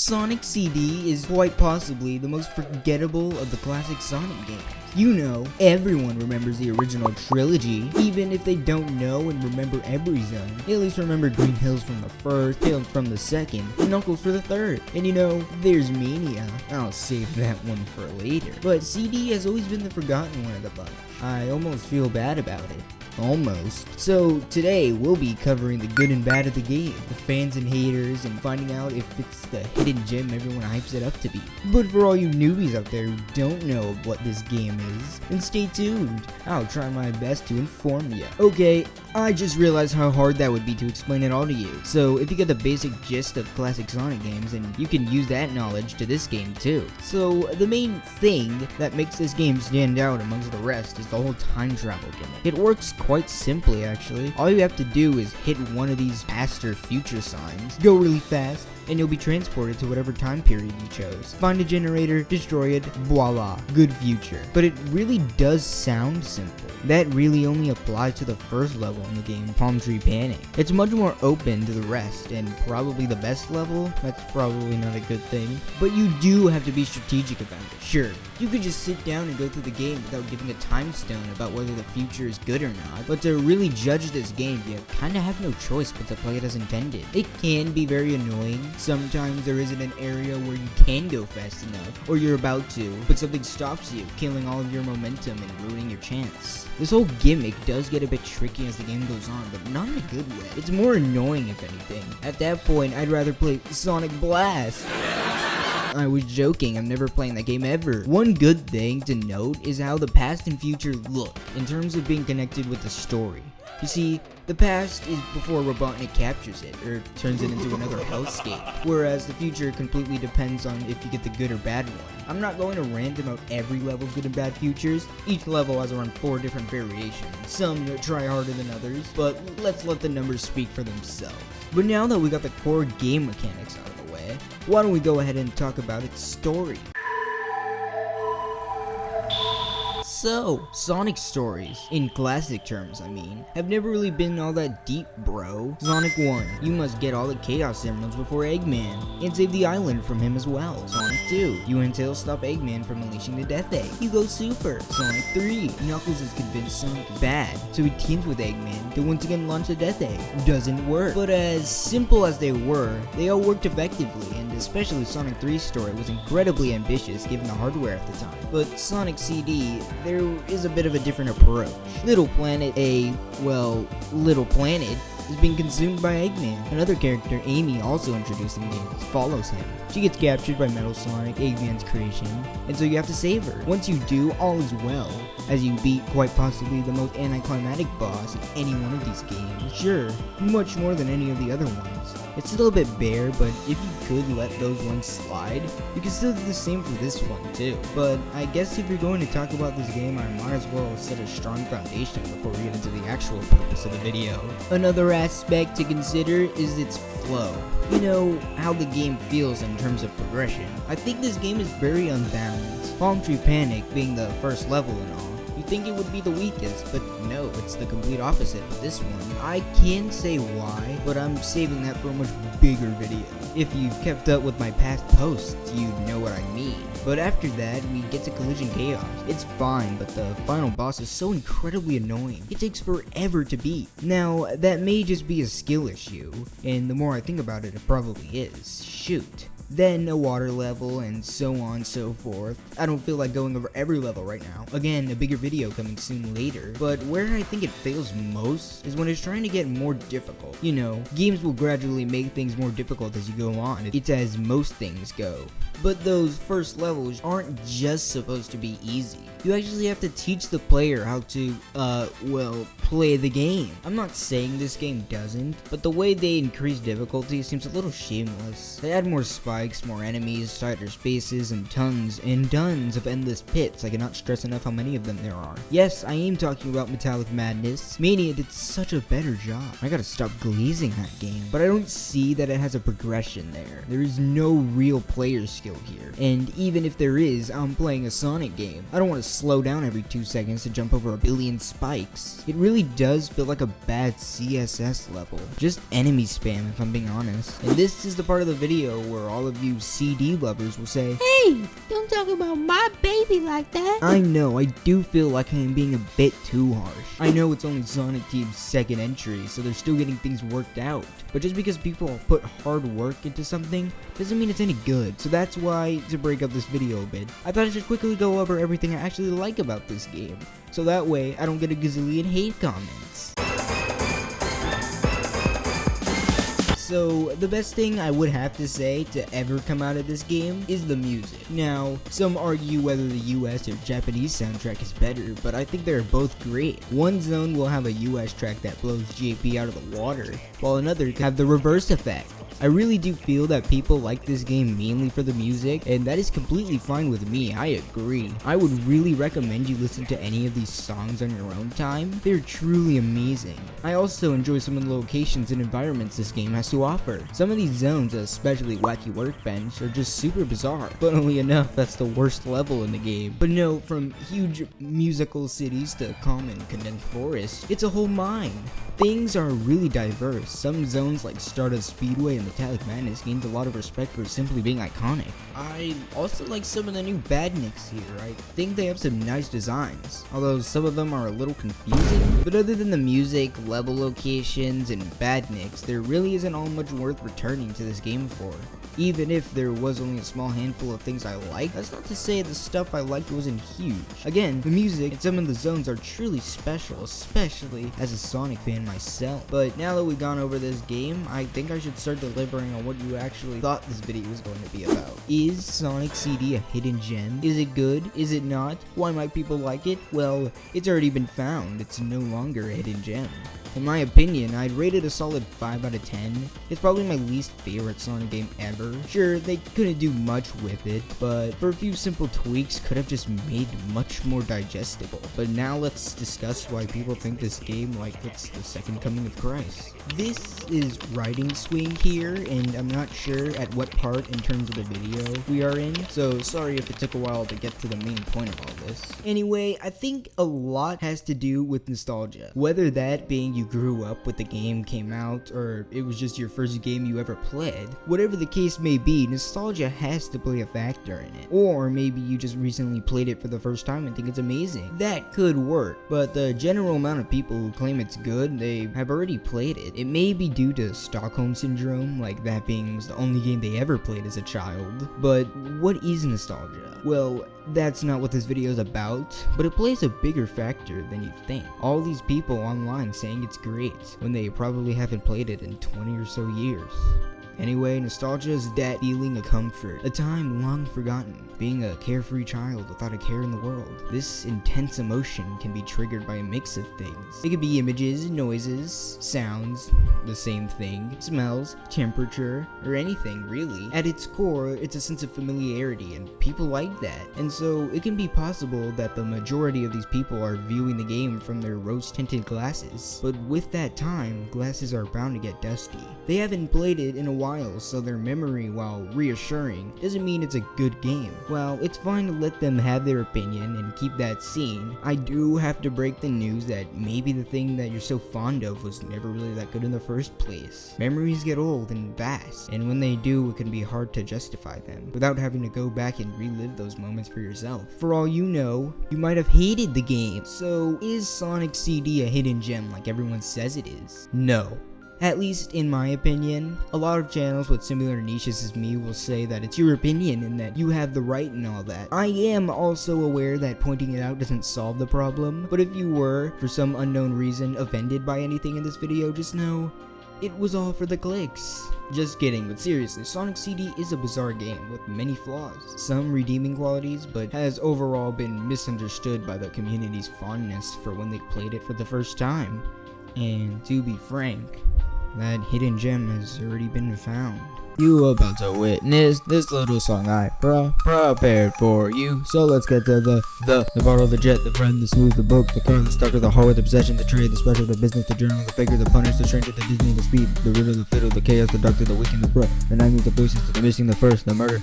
Sonic CD is quite possibly the most forgettable of the classic Sonic games. You know, everyone remembers the original trilogy, even if they don't know and remember every zone. They at least remember Green Hills from the first, Tails from the second, and Knuckles for the third. And you know, there's Mania. I'll save that one for later. But CD has always been the forgotten one of the bunch. I almost feel bad about it. Almost. So today we'll be covering the good and bad of the game, the fans and haters, and finding out if it's the hidden gem everyone hypes it up to be. But for all you newbies out there who don't know what this game is, then stay tuned. I'll try my best to inform you. Okay, I just realized how hard that would be to explain it all to you. So if you get the basic gist of classic Sonic games, then you can use that knowledge to this game too. So the main thing that makes this game stand out amongst the rest is the whole time travel gimmick. It works quite simply actually. All you have to do is hit one of these past or future signs, go really fast, and you'll be transported to whatever time period you chose. Find a generator, destroy it, voila, good future. But it really does sound simple. That really only applies to the first level in the game, Palm Tree Panic. It's much more open to the rest, and probably the best level, that's probably not a good thing. But you do have to be strategic about it. Sure, you could just sit down and go through the game without giving a time stone about whether the future is good or not, but to really judge this game, you kinda have no choice but to play it as intended. It can be very annoying. Sometimes there isn't an area where you can go fast enough, or you're about to, but something stops you, killing all of your momentum and ruining your chance. This whole gimmick does get a bit tricky as the game goes on, but not in a good way. It's more annoying if anything. At that point, I'd rather play Sonic Blast. I was joking, I'm never playing that game ever. One good thing to note is how the past and future look, in terms of being connected with the story. You see, the past is before Robotnik captures it, or turns it into another hellscape, whereas the future completely depends on if you get the good or bad one. I'm not going to rant about every level's good and bad futures. Each level has around 4 different variations, some try harder than others, but let's let the numbers speak for themselves. But now that we got the core game mechanics out of the way, why don't we go ahead and talk about its story. So, Sonic stories, in classic terms I mean, have never really been all that deep, bro. Sonic 1, you must get all the Chaos Emeralds before Eggman, and save the island from him as well. Sonic 2, you and Tails stop Eggman from unleashing the Death Egg. You go super. Sonic 3, Knuckles is convinced Sonic is bad, so he teams with Eggman to once again launch the Death Egg. Doesn't work. But as simple as they were, they all worked effectively, and especially Sonic 3's story was incredibly ambitious given the hardware at the time. But Sonic CD, there is a bit of a different approach. Little Planet, Little Planet, is being consumed by Eggman. Another character, Amy, also introduced in the game, follows him. She gets captured by Metal Sonic, Eggman's creation, and so you have to save her. Once you do, all is well, as you beat quite possibly the most anticlimactic boss in any one of these games. Sure, much more than any of the other ones. It's still a bit bare, but if you could let those ones slide, you can still do the same for this one too. But I guess if you're going to talk about this game, I might as well set a strong foundation before we get into the actual purpose of the video. Another aspect to consider is its flow. You know, how the game feels in terms of progression. I think this game is very unbalanced. Palm Tree Panic being the first level and all, you think it would be the weakest, but no, it's the complete opposite with this one. I can say why, but I'm saving that for a much bigger video. If you've kept up with my past posts, you know what I mean. But after that, we get to Collision Chaos. It's fine, but the final boss is so incredibly annoying. It takes forever to beat. Now, that may just be a skill issue, and the more I think about it, it probably is. Shoot. Then a water level, and so on and so forth. I don't feel like going over every level right now. Again, a bigger video coming soon later. But where I think it fails most is when it's trying to get more difficult. You know, games will gradually make things more difficult as you go on. It's as most things go. But those first levels aren't just supposed to be easy. You actually have to teach the player how to, play the game. I'm not saying this game doesn't, but the way they increase difficulty seems a little shameless. They add more spikes, more enemies, tighter spaces, and tons of endless pits. I cannot stress enough how many of them there are. Yes, I am talking about Metallic Madness. Mania did such a better job. I gotta stop glazing that game. But I don't see that it has a progression there. There is no real player skill here. And even if there is, I'm playing a Sonic game. I don't want to slow down every 2 seconds to jump over a billion spikes. It really does feel like a bad CSS level. Just enemy spam if I'm being honest. And this is the part of the video where all all of you CD lovers will say, Hey, don't talk about my baby like that. I know, I do feel like I am being a bit too harsh. I know it's only Sonic Team's second entry, so they're still getting things worked out. But just because people put hard work into something, doesn't mean it's any good. So that's why, to break up this video a bit, I thought I should quickly go over everything I actually like about this game. So that way, I don't get a gazillion hate comments. So, the best thing I would have to say to ever come out of this game is the music. Now, some argue whether the US or Japanese soundtrack is better, but I think they're both great. One zone will have a US track that blows JP out of the water, while another could have the reverse effect. I really do feel that people like this game mainly for the music, and that is completely fine with me, I agree. I would really recommend you listen to any of these songs on your own time. They're truly amazing. I also enjoy some of the locations and environments this game has to offer. Some of these zones, especially Wacky Workbench, are just super bizarre. Funnily enough, that's the worst level in the game. But no, from huge musical cities to common condensed forests, it's a whole mine. Things are really diverse. Some zones like Stardust Speedway and Metallic Madness gained a lot of respect for simply being iconic. I also like some of the new badniks here. I think they have some nice designs, although some of them are a little confusing. But other than the music, level locations, and badniks, there really isn't all much worth returning to this game for. Even if there was only a small handful of things I liked, that's not to say the stuff I liked wasn't huge. Again, the music and some of the zones are truly special, especially as a Sonic fan myself. But now that we've gone over this game, I think I should start deliberating on what you actually thought this video was going to be about. Is Sonic CD a hidden gem? Is it good? Is it not? Why might people like it? Well, it's already been found. It's no longer a hidden gem. In my opinion, I'd rate it a solid 5 out of 10. It's probably my least favorite Sonic game ever. Sure, they couldn't do much with it, but for a few simple tweaks could have just made much more digestible. But now let's discuss why people think this game like it's the second coming of Christ. This is Riding Swing here, and I'm not sure at what part in terms of the video we are in, so sorry if it took a while to get to the main point of all this. Anyway, I think a lot has to do with nostalgia. Whether that being you grew up with the game came out, or it was just your first game you ever played. Whatever the case may be, nostalgia has to play a factor in it. Or maybe you just recently played it for the first time and think it's amazing. That could work, but the general amount of people who claim it's good, they have already played it. It may be due to Stockholm Syndrome, like that being was the only game they ever played as a child. But what is nostalgia? Well, that's not what this video is about, but it plays a bigger factor than you think. All these people online saying it's great, when they probably haven't played it in 20 or so years. Anyway, nostalgia is that feeling of comfort, a time long forgotten, being a carefree child without a care in the world. This intense emotion can be triggered by a mix of things. It could be images, noises, sounds, the same thing, smells, temperature, or anything really. At its core, it's a sense of familiarity, and people like that. And so, it can be possible that the majority of these people are viewing the game from their rose-tinted glasses. But with that time, glasses are bound to get dusty. They haven't played it in a while, so their memory, while reassuring, doesn't mean it's a good game. Well, it's fine to let them have their opinion and keep that scene. I do have to break the news that maybe the thing that you're so fond of was never really that good in the first place. Memories get old and vast, and when they do, it can be hard to justify them without having to go back and relive those moments for yourself. For all you know, you might have hated the game. So, is Sonic CD a hidden gem like everyone says it is? No. At least in my opinion. A lot of channels with similar niches as me will say that it's your opinion and that you have the right and all that. I am also aware that pointing it out doesn't solve the problem, but if you were, for some unknown reason, offended by anything in this video, just know it was all for the clicks. Just kidding, but seriously, Sonic CD is a bizarre game with many flaws, some redeeming qualities, but has overall been misunderstood by the community's fondness for when they played it for the first time. And to be frank, that hidden gem has already been found. You about to witness this little song I prepared for you. So let's get to the bottle, the jet, the friend, the smooth, the book, the car, the starter, the hard, the possession, the trade, the special, the business, the journal, the figure, the punish, the stranger, the Disney, the speed, the riddle, the fiddle, the chaos, the doctor, the weekend, the pro, the 90s, the voices, the missing, the first, the murder.